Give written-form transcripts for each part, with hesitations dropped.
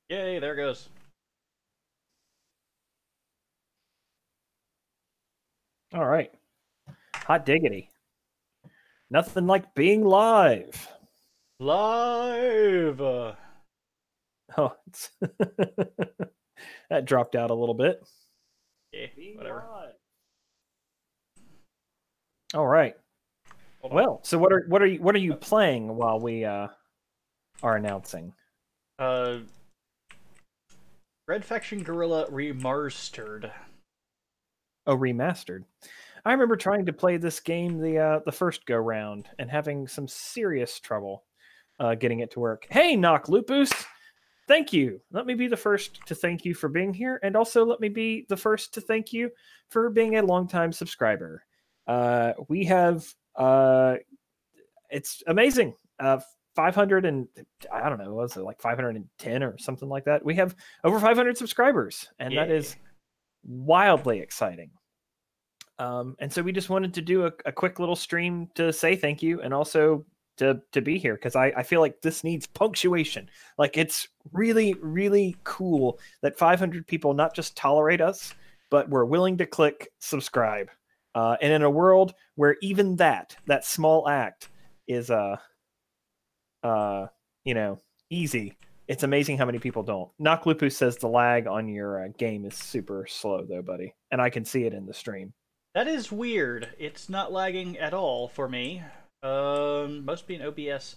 Yay, there goes. All right. Hot diggity. Nothing like being live. Live! Oh, that dropped out a little bit. Yeah, Being whatever. live. All right. Hold on. Well, so what are you playing while we are announcing? Uh, Red Faction Gorilla Remastered. Oh, remastered. I remember trying to play this game the first go round and having some serious trouble getting it to work. Hey, Knock Lupus, thank you. Let me be the first to thank you for being here, and also let me be the first to thank you for being a longtime subscriber. We have it's amazing. 500 and I don't know, was it like 510 or something like that? We have over 500 subscribers, and that is wildly exciting. And so we just wanted to do a quick little stream to say thank you and also to be here because I feel like this needs punctuation. Like it's really, really cool that 500 people not just tolerate us, but we're willing to click subscribe. And in a world where even that small act is easy, it's amazing how many people don't. Knocklupu says the lag on your game is super slow though, buddy, and I can see it in the stream. That is weird. It's not lagging at all for me. Must be an OBS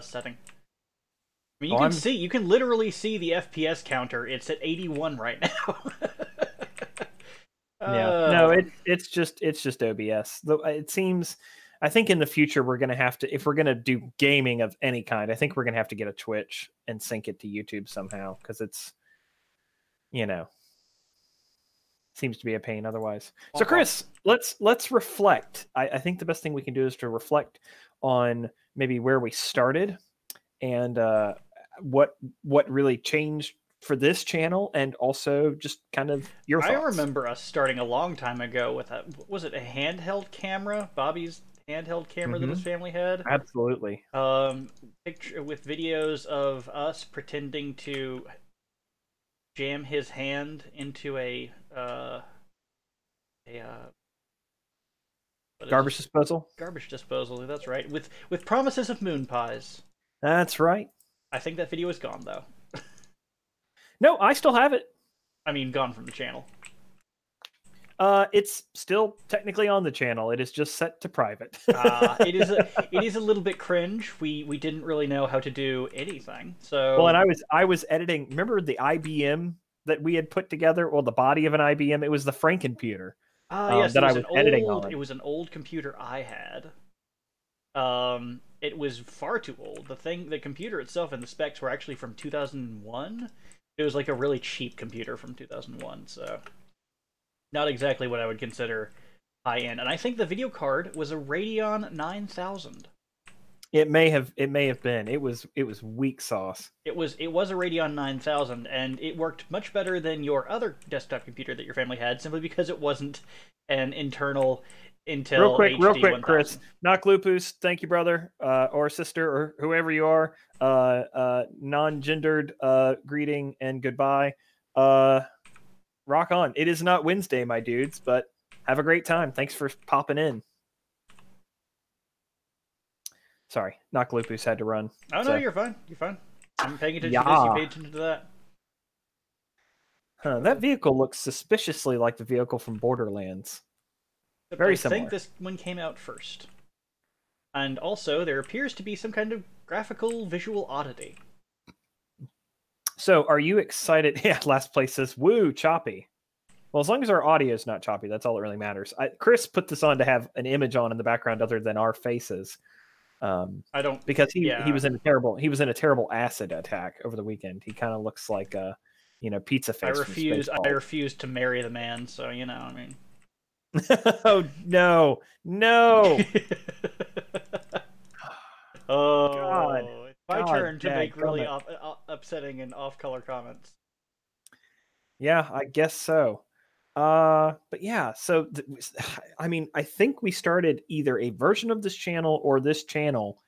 setting. I mean, you can literally see the FPS counter. It's at 81 right now. Yeah, no, it's just OBS. It seems, I think in the future we're gonna have to, if we're gonna do gaming of any kind, I think we're gonna have to get a Twitch and sync it to YouTube somehow because it's, seems to be a pain otherwise. So Chris, let's reflect. I think the best thing we can do is to reflect on maybe where we started and what really changed for this channel, and also just kind of your thoughts. I remember us starting a long time ago with was it a handheld camera? Bobby's handheld camera that his family had? Absolutely. Picture with videos of us pretending to jam his hand into a garbage disposal. Garbage disposal. That's right. With promises of moon pies. That's right. I think that video is gone though. No, I still have it. I mean, gone from the channel. It's still technically on the channel. It is just set to private. It is a little bit cringe. We didn't really know how to do anything. So well, and I was editing. Remember the IBM that we had put together? Well, the body of an IBM. It was the Franken-puter. Yes, that I was editing on. It was an old computer I had. It was far too old. The computer itself and the specs were actually from 2001. It was like a really cheap computer from 2001, so not exactly what I would consider high-end. And I think the video card was a Radeon 9000. It may have been. It was weak sauce. It was a Radeon 9000, and it worked much better than your other desktop computer that your family had, simply because it wasn't an internal Intel real quick, HD 1000. Chris. Knock Lupus, thank you, brother, or sister, or whoever you are. Non-gendered greeting and goodbye. Rock on. It is not Wednesday, my dudes, but have a great time. Thanks for popping in. Sorry, Knock Lupus had to run. Oh, no, you're fine. You're fine. I'm paying attention to this. You paid attention to that. Huh, that vehicle looks suspiciously like the vehicle from Borderlands. Very similar. I think this one came out first. And also, there appears to be some kind of graphical visual oddity. So, are you excited? Yeah, last place says, woo, choppy. Well, as long as our audio is not choppy, that's all that really matters. Chris put this on to have an image on in the background other than our faces. I don't, because he was in a terrible acid attack over the weekend. He kind of looks like a pizza face. I refuse to marry the man, so I mean. Oh no. Oh God. It's my turn to make really upsetting and off-color comments. Yeah, I guess so. But yeah, so I mean, I think we started either a version of this channel or this channel.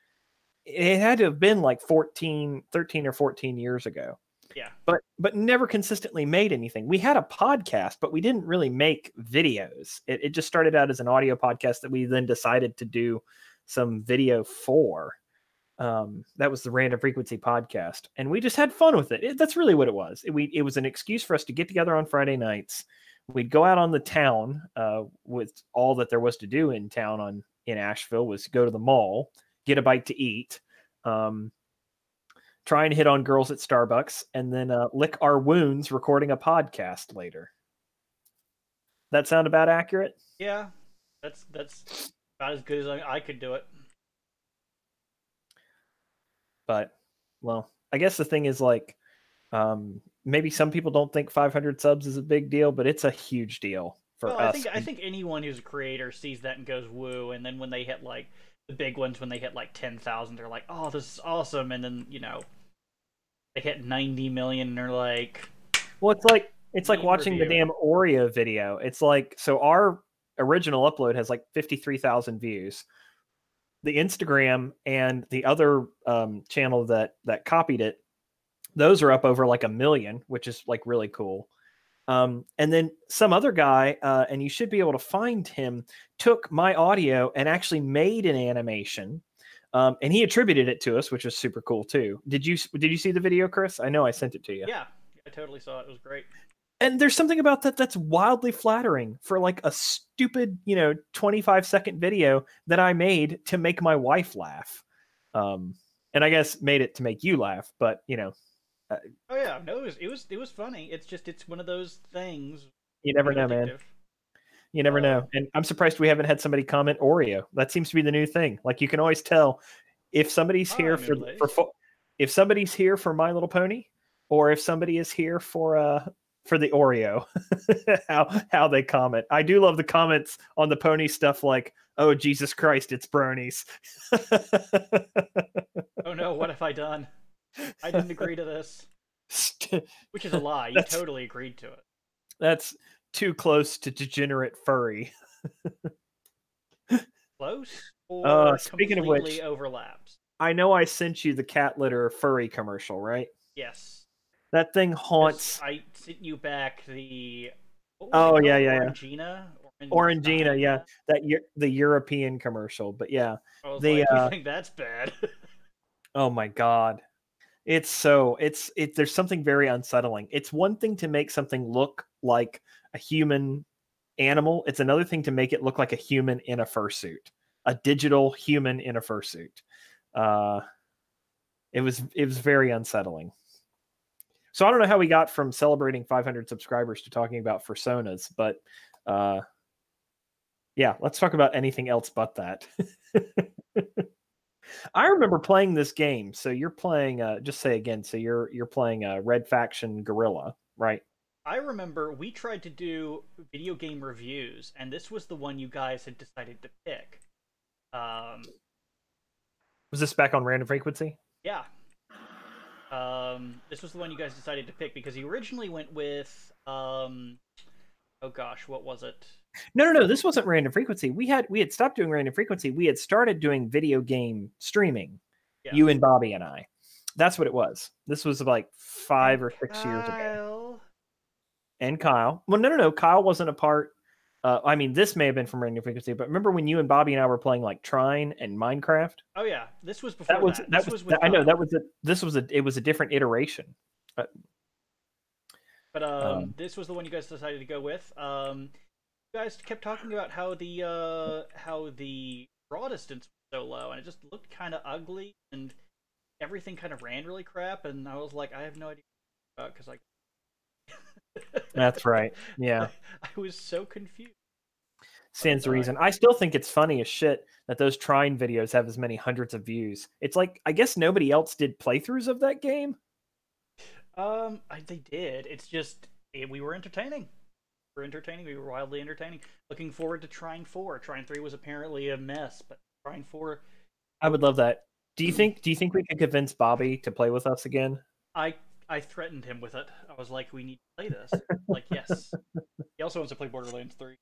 It had to have been like 13 or 14 years ago. Yeah. but never consistently made anything. We had a podcast, but we didn't really make videos. It just started out as an audio podcast that we then decided to do some video for. That was the Random Frequency podcast, and we just had fun with it. That's really what it was. It was an excuse for us to get together on Friday nights. We'd go out on the town with all that there was to do in town in Asheville was go to the mall, get a bite to eat, try and hit on girls at Starbucks, and then lick our wounds recording a podcast later. That sound about accurate? Yeah, that's about as good as I could do it. But, well, I guess the thing is, like, maybe some people don't think 500 subs is a big deal, but it's a huge deal for us. I think anyone who's a creator sees that and goes woo, and then when they hit like the big ones, when they hit like 10,000, they're like, "Oh, this is awesome!" And then they hit 90 million, and they're like, "Well, it's like watching the damn Oreo video." It's like, so our original upload has like 53,000 views. The Instagram and the other channel that copied it, those are up over like 1 million, which is like really cool. And then some other guy, and you should be able to find him, took my audio and actually made an animation, and he attributed it to us, which was super cool too. Did you see the video, Chris? I know I sent it to you. Yeah, I totally saw it. It was great. And there's something about that that's wildly flattering for like a stupid, 25-second video that I made to make my wife laugh. And I guess made it to make you laugh, but oh yeah, no, it was funny. It's one of those things. You never know, man. You never know. And I'm surprised we haven't had somebody comment Oreo. That seems to be the new thing. Like, you can always tell if somebody's here if somebody's here for My Little Pony, or if somebody is here for the Oreo. how they comment. I do love the comments on the pony stuff, like, "Oh, Jesus Christ, it's bronies." Oh no, what have I done? I didn't agree to this. Which is a lie. You totally agreed to it. That's too close to degenerate furry. Close? Or speaking of which, overlaps? I know I sent you the cat litter furry commercial, right? Yes. That thing haunts. I sent you back the. Orangina. Orangina, yeah. The European commercial, but yeah. I was like, you think that's bad? Oh my god. There's something very unsettling. It's one thing to make something look like a human animal. It's another thing to make it look like a human in a fursuit, a digital human in a fursuit. It was very unsettling. So I don't know how we got from celebrating 500 subscribers to talking about fursonas, but yeah, let's talk about anything else but that. I remember playing this game. So you're playing, just say again, so you're playing Red Faction Guerrilla, right? I remember we tried to do video game reviews, and this was the one you guys had decided to pick. Was this back on Random Frequency? Yeah. This was the one you guys decided to pick because you originally went with, oh gosh, what was it? No, this wasn't Random Frequency. We had stopped doing Random Frequency. We had started doing video game streaming. Yeah. You and Bobby and I. That's what it was. This was like 5 or 6 years ago. And Kyle. Well, no. Kyle wasn't a part. I mean, this may have been from Random Frequency, but remember when you and Bobby and I were playing like Trine and Minecraft? Oh yeah, this was before that. I know that was it was a different iteration. But this was the one you guys decided to go with. You guys kept talking about how the draw distance was so low, and it just looked kind of ugly, and everything kind of ran really crap. And I was like, I have no idea because I. That's right. Yeah. I was so confused. Stands to reason. I still think it's funny as shit that those Trine videos have as many hundreds of views. It's like, I guess nobody else did playthroughs of that game. They did. It's just we were entertaining. We were wildly entertaining. Looking forward to Trine 4. Trine 3 was apparently a mess, but Trine 4. I would love that. Do you think we could convince Bobby to play with us again? I threatened him with it. I was like, we need to play this. Like, yes. He also wants to play Borderlands 3.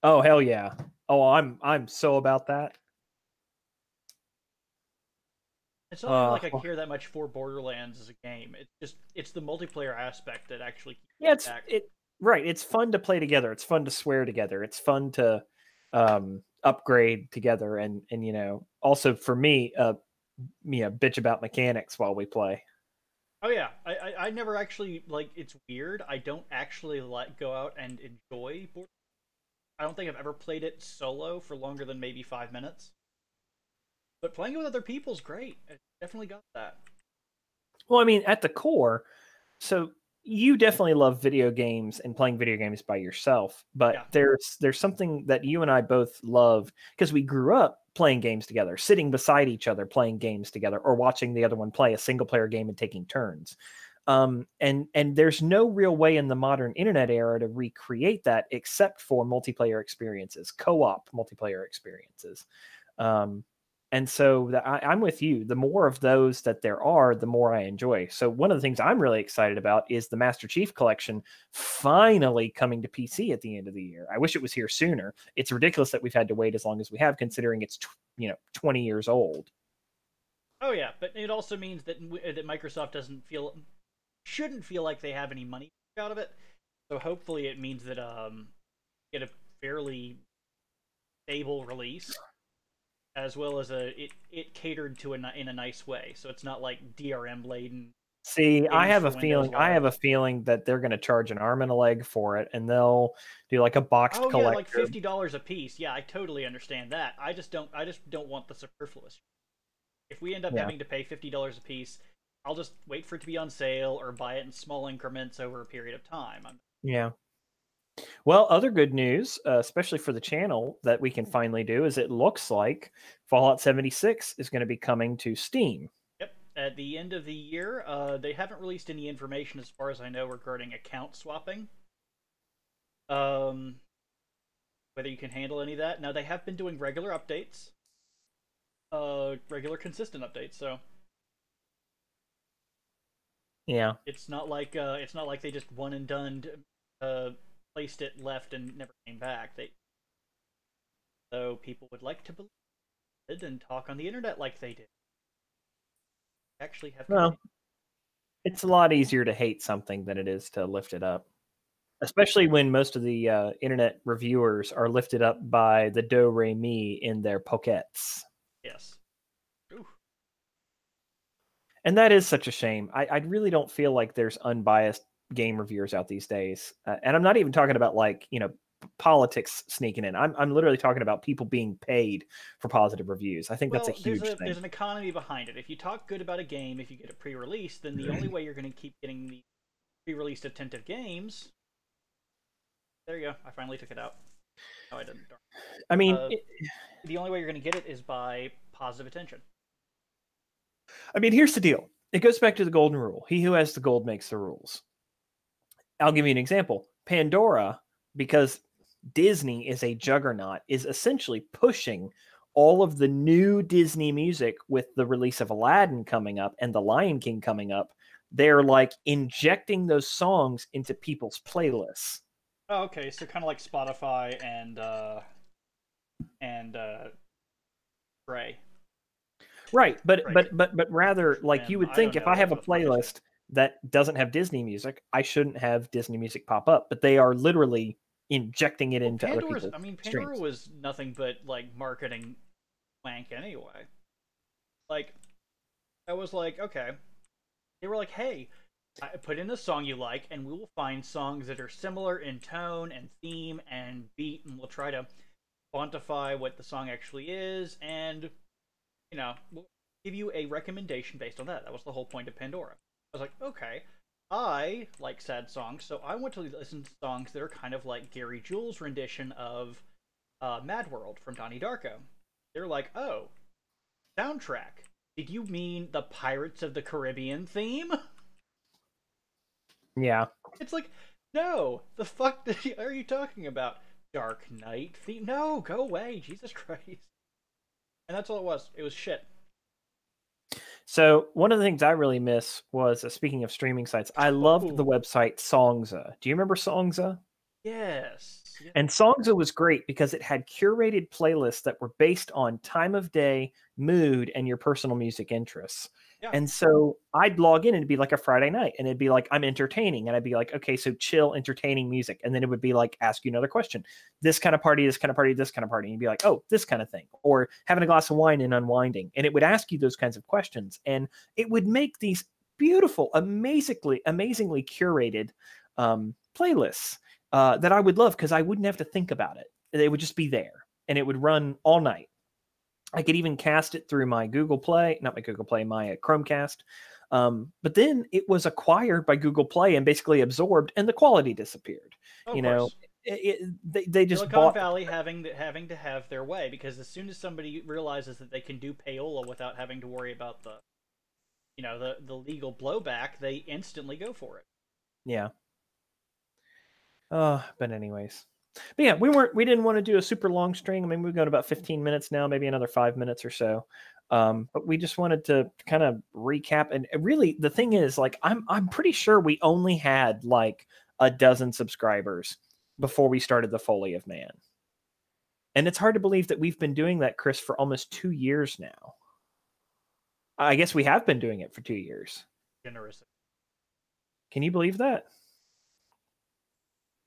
Oh, hell yeah. Oh, I'm so about that. It's not even like I care that much for Borderlands as a game. It's the multiplayer aspect that actually keeps yeah, me back. right. It's fun to play together. It's fun to swear together. It's fun to upgrade together, and also for me, bitch about mechanics while we play. Oh yeah, I never actually like. It's weird. I don't actually go out and enjoy Borderlands. I don't think I've ever played it solo for longer than maybe 5 minutes. But playing it with other people is great. It definitely got that. Well, I mean, at the core, so you definitely love video games and playing video games by yourself, but Yeah. there's something that you and I both love because we grew up playing games together, sitting beside each other playing games together, or watching the other one play a single player game and taking turns. And there's no real way in the modern internet era to recreate that except for multiplayer experiences, co-op multiplayer experiences. And so I'm with you. The more of those that there are, the more I enjoy. So one of the things I'm really excited about is the Master Chief Collection finally coming to PC at the end of the year. I wish it was here sooner. It's ridiculous that we've had to wait as long as we have, considering it's 20 years old. Oh yeah, but it also means that Microsoft shouldn't feel like they have any money out of it. So hopefully it means that get a fairly stable release, as well as it catered to in a nice way. So it's not like DRM laden. See, I have a feeling that they're going to charge an arm and a leg for it, and they'll do like a boxed collector. Yeah, like $50 a piece. Yeah, I totally understand that. I just don't want the superfluous. If we end up having to pay $50 a piece, I'll just wait for it to be on sale or buy it in small increments over a period of time. Yeah. Well, other good news, especially for the channel, that we can finally do is it looks like Fallout 76 is going to be coming to Steam. Yep. At the end of the year, they haven't released any information as far as I know regarding account swapping. Whether you can handle any of that. Now, they have been doing regular updates. Regular consistent updates, so yeah, it's not like they just one and done, placed it, left, and never came back. So people would like to believe it and talk on the internet like they did. Actually, have it's a lot easier to hate something than it is to lift it up, especially when most of the internet reviewers are lifted up by the do re mi in their pockets. Yes. Ooh. And that is such a shame. I really don't feel like there's unbiased game reviewers out these days. And I'm not even talking about politics sneaking in. I'm literally talking about people being paid for positive reviews. I think that's a huge thing. There's an economy behind it. If you talk good about a game, if you get it pre-released, then the only way you're going to keep getting the pre-released attentive games. There you go. I finally took it out. No, I didn't. I mean, the only way you're going to get it is by positive attention. I mean, here's the deal. It goes back to the golden rule. He who has the gold makes the rules. I'll give you an example. Pandora, because Disney is a juggernaut, is essentially pushing all of the new Disney music with the release of Aladdin coming up and The Lion King coming up. They're like injecting those songs into people's playlists. Oh, okay. So kind of like Spotify and Ray. Right, but rather, like, you would think if I have a playlist that doesn't have Disney music, I shouldn't have Disney music pop up. But they are literally injecting it into other people's Pandora was nothing but like marketing wank anyway. Like, I was like, okay. They were like, hey, put in a song you like, and we will find songs that are similar in tone and theme and beat, and we'll try to quantify what the song actually is, and we'll give you a recommendation based on that. That was the whole point of Pandora. I was like, okay, I like sad songs, so I want to listen to songs that are kind of like Gary Jules' rendition of Mad World from Donnie Darko. They're like, oh, soundtrack. Did you mean the Pirates of the Caribbean theme? Yeah. It's like, no, the fuck are you talking about? Dark Knight theme? No, go away, Jesus Christ. And that's all it was. It was shit. So one of the things I really miss was, speaking of streaming sites, I loved the website Songza. Do you remember Songza? Yes. Yeah. And Songza was great because it had curated playlists that were based on time of day, mood, and your personal music interests. Yeah. And so I'd log in and it'd be like a Friday night and it'd be like, I'm entertaining. And I'd be like, okay, so chill, entertaining music. And then it would be like, ask you another question. This kind of party, this kind of party, this kind of party. And you'd be like, oh, this kind of thing. Or having a glass of wine and unwinding. And it would ask you those kinds of questions. And it would make these beautiful, amazingly curated playlists that I would love because I wouldn't have to think about it. They would just be there and it would run all night. I could even cast it through my Google Play, not my Google Play, my Chromecast. But then it was acquired by Google Play and basically absorbed, and the quality disappeared. Of know, course. They just Silicon bought Valley having to have their way, because as soon as somebody realizes that they can do payola without having to worry about the legal blowback, they instantly go for it. Yeah. But anyways. But yeah, we didn't want to do a super long string. I mean, we've got about 15 minutes now, maybe another 5 minutes or so. But we just wanted to kind of recap. And really, the thing is, like, I'm pretty sure we only had like a dozen subscribers before we started the Foley of Man. And it's hard to believe that we've been doing that, Chris, for almost 2 years now. I guess we have been doing it for 2 years. Generous. Can you believe that?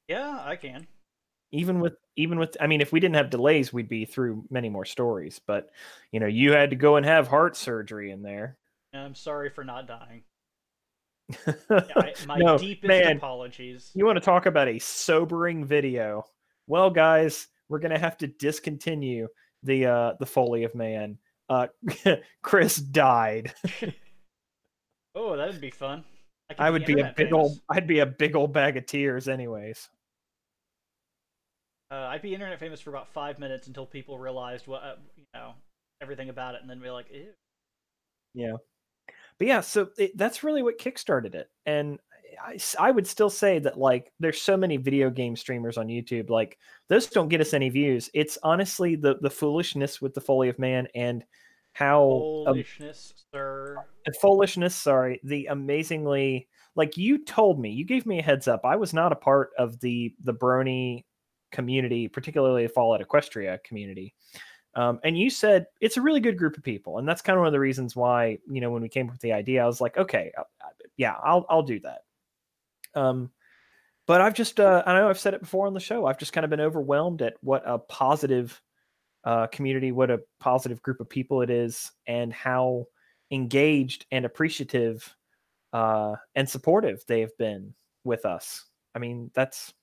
Yeah, I can. Even with, I mean, if we didn't have delays, we'd be through many more stories. But you had to go and have heart surgery in there. I'm sorry for not dying. My no, deepest man, apologies. You want to talk about a sobering video? Well, guys, we're gonna have to discontinue the Foley of Man. Chris died. Oh, that would be fun. I'd be a big old bag of tears, anyways. I'd be internet famous for about 5 minutes until people realized what everything about it, and then be like, ew. Yeah, but yeah, so that's really what kickstarted it, and I would still say that, like, there's so many video game streamers on YouTube, like, those don't get us any views. It's honestly the foolishness with the Foley of Man and how foolishness, sorry, the amazingly, like, you gave me a heads up. I was not a part of the Brony community, particularly the Fallout Equestria community. And you said it's a really good group of people. And that's kind of one of the reasons why, when we came up with the idea, I was like, okay, yeah, I'll do that. But I've just, I know I've said it before on the show, I've just kind of been overwhelmed at what a positive community, what a positive group of people it is, and how engaged and appreciative and supportive they have been with us. I mean, it's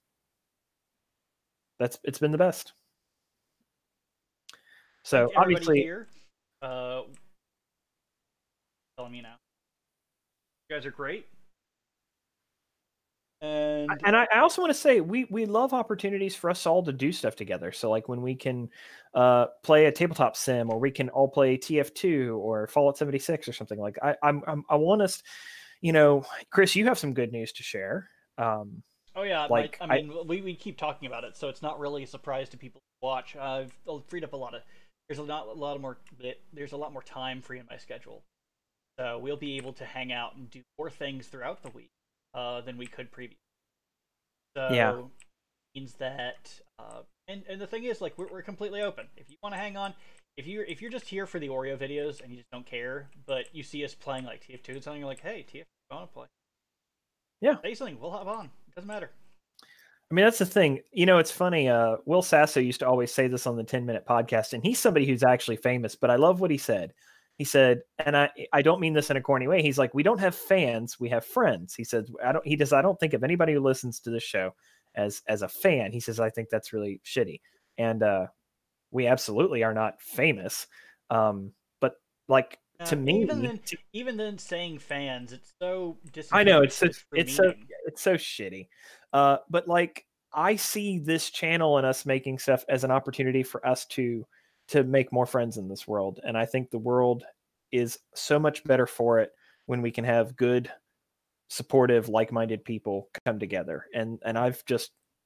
been the best. So obviously here, telling me now, you guys are great. And I also want to say we love opportunities for us all to do stuff together. So, like, when we can play a tabletop sim, or we can all play TF2 or Fallout 76 or something, like, I want us, Chris, you have some good news to share. Oh yeah, like, I mean, we keep talking about it, so it's not really a surprise to people who watch. I've freed up there's a lot more time free in my schedule, so we'll be able to hang out and do more things throughout the week than we could previously. So yeah, means that and the thing is, like, we're completely open. If you want to hang on, if you're just here for the Oreo videos and you just don't care, but you see us playing like TF2 and something, you're like, hey, TF2, I want to play. Yeah, say something, we'll hop on. Doesn't matter. I mean, that's the thing. It's funny. Will Sasso used to always say this on the 10-minute podcast, and he's somebody who's actually famous, but I love what he said. He said, and I don't mean this in a corny way. He's like, we don't have fans, we have friends. He says, I don't think of anybody who listens to this show as a fan. He says, I think that's really shitty. And we absolutely are not famous. But, like, to me, even then saying fans, it's so I know it's so shitty. But, like, I see this channel and us making stuff as an opportunity for us to make more friends in this world, and I think the world is so much better for it when we can have good, supportive, like-minded people come together. And I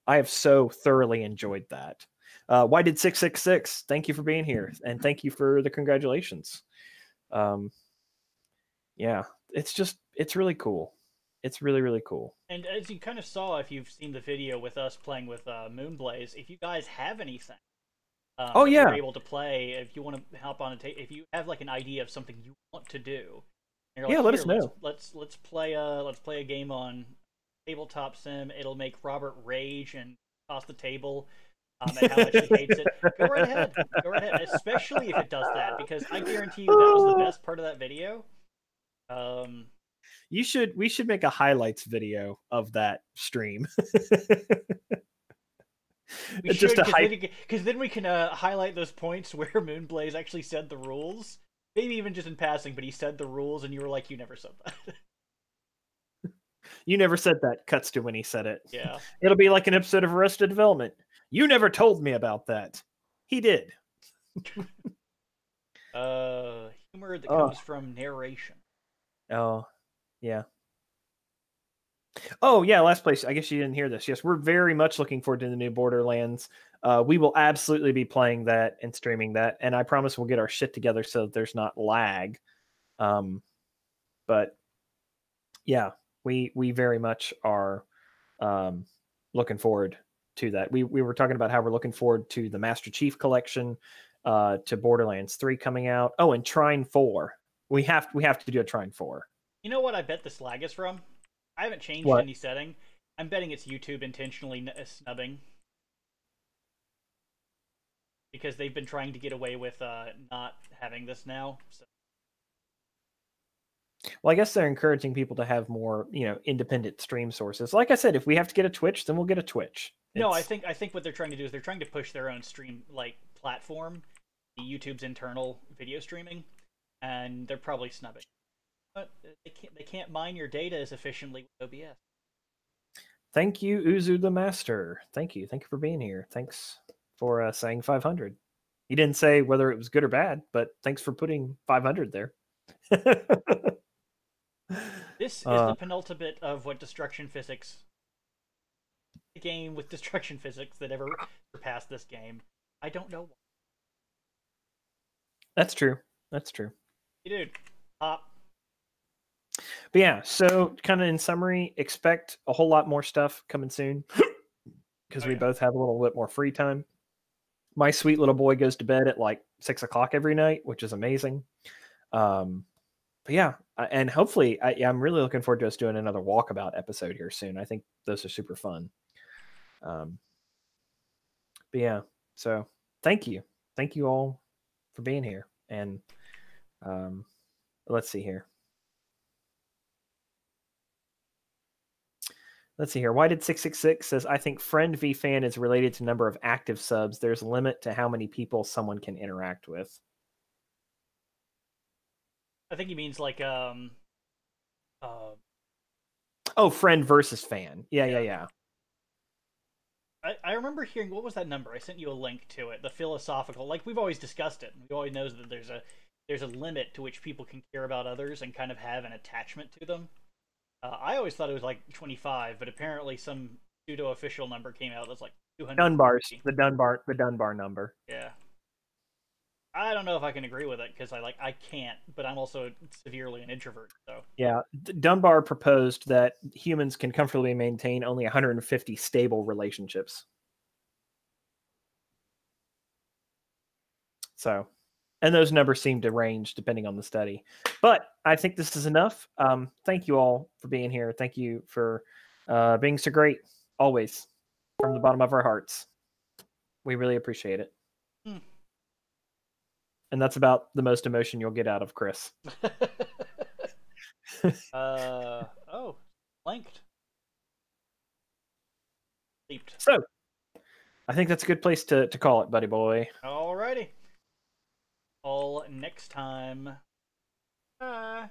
have so thoroughly enjoyed that. Why did 666? Thank you for being here, and thank you for the congratulations. Yeah, it's really cool. It's really, really cool. And as you kind of saw, if you've seen the video with us playing with Moonblaze, if you guys have anything Oh that you're yeah, able to play, if you want to hop on if you have like an idea of something you want to do, and you're like, yeah. Let here, us know. let's play a game on tabletop sim. It'll make Robert rage and toss the table, and how much he hates it. Go right ahead. Go right ahead. Especially if it does that, because I guarantee you that was the best part of that video. We should make a highlights video of that stream. We It's just should, a hype. because then we can highlight those points where Moonblaze actually said the rules. Maybe even just in passing, but he said the rules, and you were like, "You never said that." You never said that. Cuts to when he said it. Yeah. It'll be like an episode of Arrested Development. You never told me about that. He did. Humor that comes from narration. Oh, yeah. Oh, yeah. Last place. I guess you didn't hear this. Yes, we're very much looking forward to the new Borderlands. We will absolutely be playing that and streaming that, and I promise we'll get our shit together so that there's not lag. But yeah, we very much are looking forward to that. We were talking about how we're looking forward to the Master Chief Collection, to Borderlands 3 coming out. Oh, and Trine 4. We have to do a Trine 4. You know what I bet this lag is from? I haven't changed What? any setting. I'm betting it's YouTube intentionally snubbing. Because they've been trying to get away with not having this now. So. Well, I guess they're encouraging people to have more, independent stream sources. Like I said, if we have to get a Twitch, then we'll get a Twitch. No, I think what they're trying to do is they're trying to push their own stream platform, the YouTube's internal video streaming, and they're probably snubbing. But they can't mine your data as efficiently with OBS. Thank you, Uzu the Master. Thank you for being here. Thanks for saying 500. He didn't say whether it was good or bad, but thanks for putting 500 there. This is the penultimate of what Destruction Physics, the game with Destruction Physics that ever surpassed this game. I don't know why. That's true. Hey, dude, pop. But yeah, so kind of in summary, expect a whole lot more stuff coming soon because we both have a little bit more free time. My sweet little boy goes to bed at like 6 o'clock every night, which is amazing. But yeah, and hopefully, I'm really looking forward to us doing another walkabout episode here soon. I think those are super fun. But yeah, so thank you all for being here. And let's see here. Why did 666 says, I think friend v fan is related to number of active subs. There's a limit to how many people someone can interact with. I think he means like friend versus fan. Yeah. I remember hearing, what was that number? I sent you a link to it. The philosophical, like we've always discussed it. We always know that there's a limit to which people can care about others and kind of have an attachment to them. I always thought it was like 25, but apparently some pseudo-official number came out that's like 200. The Dunbar number. Yeah. I don't know if I can agree with it because I can't, but I'm also severely an introvert. So yeah, Dunbar proposed that humans can comfortably maintain only 150 stable relationships. So, and those numbers seem to range depending on the study. But I think this is enough. Thank you all for being here. Thank you for being so great, always, from the bottom of our hearts. We really appreciate it. And that's about the most emotion you'll get out of Chris. Blanked. Leaped. So, I think that's a good place to call it, buddy boy. Alrighty. All next time. Bye.